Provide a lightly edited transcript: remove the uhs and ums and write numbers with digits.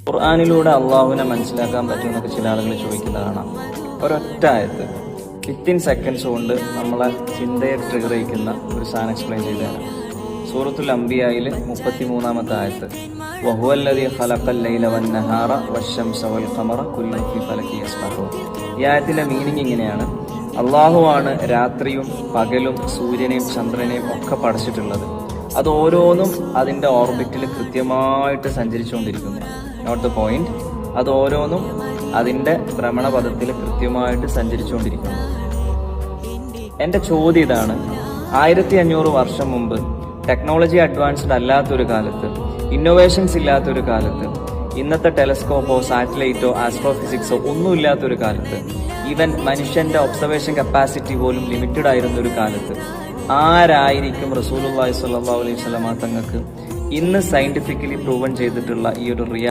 ഖുർആനിലൂടെ അള്ളാഹുവിനെ മനസ്സിലാക്കാൻ പറ്റുമെന്നൊക്കെ ചില ആളുകൾ ചോദിക്കുന്ന കാണാം. ഒരൊറ്റ ആയത്ത് വിത്തിൻ സെക്കൻഡ്സ് കൊണ്ട് നമ്മളെ ചിന്തയെ ട്രിഗർ ചെയ്യിക്കുന്ന ഒരു സാധനം എക്സ്പ്ലെയിൻ ചെയ്തതാണ്. സൂറത്തുൽ അംബിയായിൽ 33-ാമത്തെ ആയത്ത്, വഹുവല്ലദീ ഖലഖൽ ലൈല വന്നഹാറ വശംസ വൽ ഖമറ കുല്ലുൻ ഫീ ഫലകിൻ യസ്ബഹൂൻ. ഈ ആയത്തിന്റെ മീനിങ് ഇങ്ങനെയാണ്: അള്ളാഹുവാണ് രാത്രിയും പകലും സൂര്യനെയും ചന്ദ്രനെയും ഒക്കെ പടച്ചിട്ടുള്ളത്. അത് ഓരോന്നും അതിന്റെ ഓർബിറ്റിൽ കൃത്യമായിട്ട് സഞ്ചരിച്ചുകൊണ്ടിരിക്കുന്നു. Not the point. അത് ഓരോന്നും അതിന്റെ ഭ്രമണപഥത്തിൽ കൃത്യമായിട്ട് സഞ്ചരിച്ചുകൊണ്ടിരിക്കുന്നു. എന്റെ ചോദ്യം ഇതാണ്: 1500 വർഷം മുമ്പ് ടെക്നോളജി അഡ്വാൻസ്ഡ് അല്ലാത്തൊരു കാലത്ത്, ഇന്നോവേഷൻസ് ഇല്ലാത്തൊരു കാലത്ത്, ഇന്നത്തെ ടെലസ്കോപ്പോ സാറ്റലൈറ്റോ ആസ്ട്രോഫിസിക്സോ ഒന്നുമില്ലാത്തൊരു കാലത്ത്, ഈവൻ മനുഷ്യന്റെ ഒബ്സർവേഷൻ കപ്പാസിറ്റി പോലും ലിമിറ്റഡ് ആയിരുന്ന ഒരു കാലത്ത് ആരായിരിക്കും റസൂലുള്ളാഹി സ്വല്ലല്ലാഹു അലൈഹി വസല്ലമ തങ്ങൾക്ക് ഇന്ന് സയന്റിഫിക്കലി പ്രൂവൻ ചെയ്തിട്ടുള്ള ഈ ഒരു